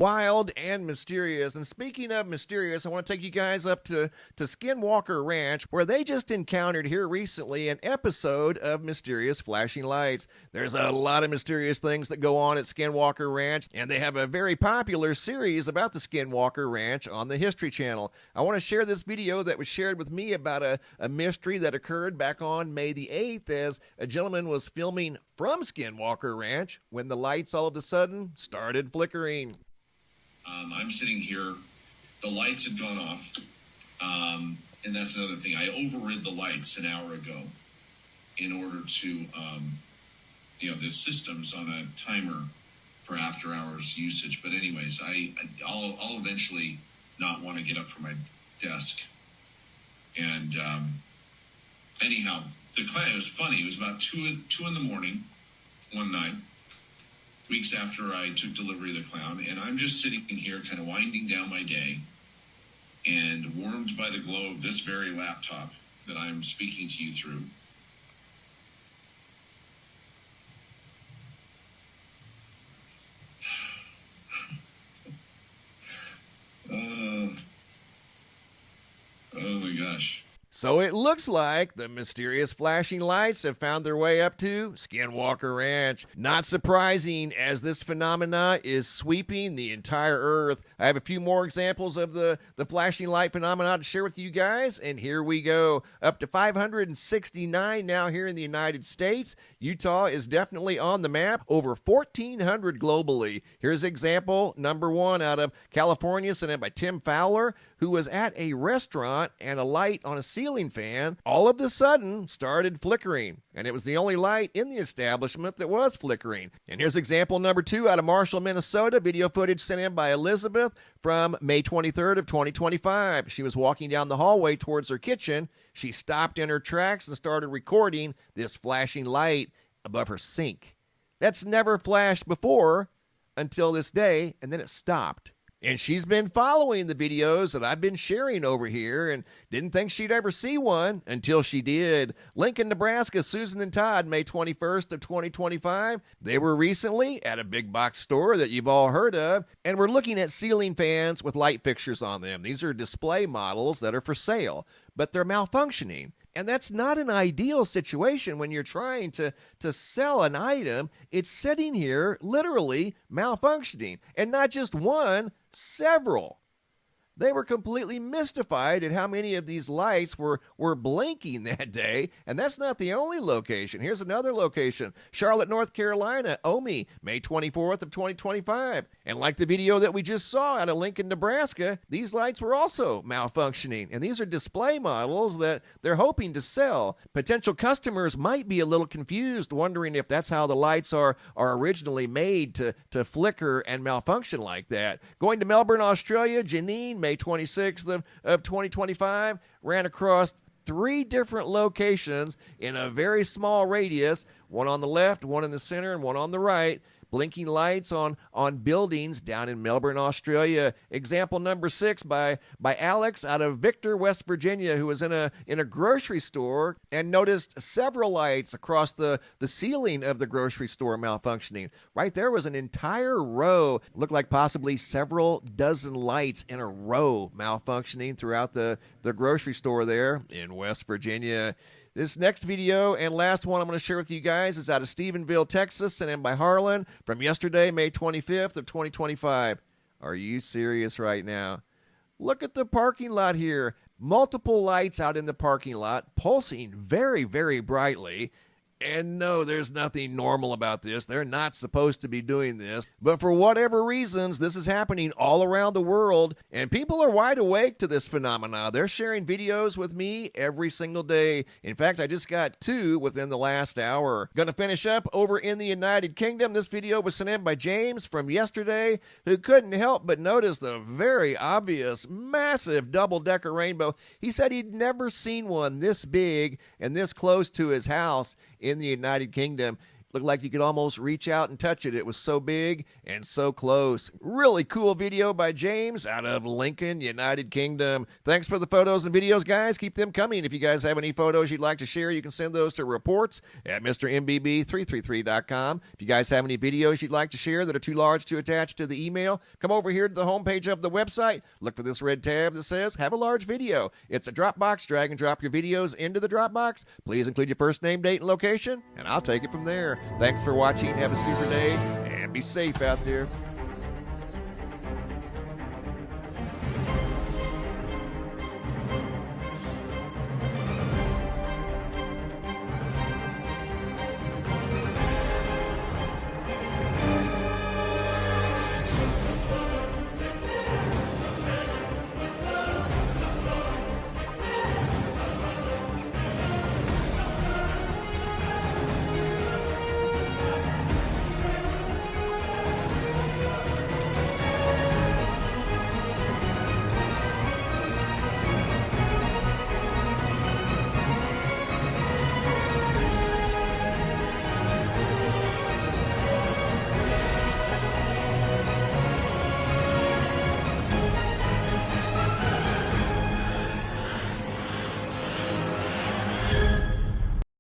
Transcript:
Wild and mysterious. And speaking of mysterious, I want to take you guys up to Skinwalker Ranch, where they just encountered here recently an episode of mysterious flashing lights. There's a lot of mysterious things that go on at Skinwalker Ranch, and they have a very popular series about the Skinwalker Ranch on the History Channel. I want to share this video that was shared with me about a mystery that occurred back on May the 8th as a gentleman was filming from Skinwalker Ranch when the lights all of a sudden started flickering. I'm sitting here, the lights had gone off, and that's another thing. I overrid the lights an hour ago in order to, the system's on a timer for after hours usage. But anyways, I'll eventually not want to get up from my desk. And anyhow, the client, it was funny. It was about 2 in the morning one night, weeks after I took delivery of the clown, and I'm just sitting here kind of winding down my day and warmed by the glow of this very laptop that I'm speaking to you through. Oh my gosh. So it looks like the mysterious flashing lights have found their way up to Skinwalker Ranch. Not surprising, as this phenomena is sweeping the entire earth. I have a few more examples of the flashing light phenomena to share with you guys, and here we go. Up to 569 now here in the United States. Utah is definitely on the map. Over 1,400 globally. Here's example number 1 out of California, sent in by Tim Fowler, who was at a restaurant and a light on a ceiling fan all of a sudden started flickering. And it was the only light in the establishment that was flickering. And here's example number 2 out of Marshall, Minnesota. Video footage sent in by Elizabeth from May 23rd of 2025. She was walking down the hallway towards her kitchen. She stopped in her tracks and started recording this flashing light above her sink. That's never flashed before until this day, and then it stopped. And she's been following the videos that I've been sharing over here and didn't think she'd ever see one until she did. Lincoln, Nebraska, Susan and Todd, May 21st of 2025. They were recently at a big box store that you've all heard of, and we're looking at ceiling fans with light fixtures on them. These are display models that are for sale, but they're malfunctioning. And that's not an ideal situation when you're trying to sell an item. It's sitting here literally malfunctioning. And not just one, several. They were completely mystified at how many of these lights were blinking that day, and that's not the only location. Here's another location, Charlotte, North Carolina, OMI, May 24th of 2025. And like the video that we just saw out of Lincoln, Nebraska, these lights were also malfunctioning, and these are display models that they're hoping to sell. Potential customers might be a little confused, wondering if that's how the lights are originally made to flicker and malfunction like that. Going to Melbourne, Australia, Janine, May 26th of 2025, ran across 3 different locations in a very small radius, one on the left, one in the center, and one on the right, blinking lights on buildings down in Melbourne, Australia. Example number 6 by Alex out of Victor, West Virginia, who was in a grocery store and noticed several lights across the ceiling of the grocery store malfunctioning. Right there was an entire row, looked like possibly several dozen lights in a row malfunctioning throughout the grocery store there in West Virginia. This next video and last one I'm going to share with you guys is out of Stephenville, Texas, sent in by Harlan from yesterday, May 25th of 2025. Are you serious right now? Look at the parking lot here. Multiple lights out in the parking lot, pulsing very, very brightly. And no, there's nothing normal about this. They're not supposed to be doing this. But for whatever reasons, this is happening all around the world, and people are wide awake to this phenomena. They're sharing videos with me every single day. In fact, I just got 2 within the last hour. Gonna finish up over in the United Kingdom. This video was sent in by James from yesterday, who couldn't help but notice the very obvious, massive double-decker rainbow. He said he'd never seen one this big and this close to his house in the United Kingdom. Looked like you could almost reach out and touch it. It was so big and so close. Really cool video by James out of Lincoln, United Kingdom. Thanks for the photos and videos, guys. Keep them coming. If you guys have any photos you'd like to share, you can send those to reports at MrMBB333.com. If you guys have any videos you'd like to share that are too large to attach to the email, come over here to the homepage of the website. Look for this red tab that says Have a Large Video. It's a Dropbox. Drag and drop your videos into the Dropbox. Please include your first name, date, and location, and I'll take it from there. Thanks for watching. Have a super day, and be safe out there.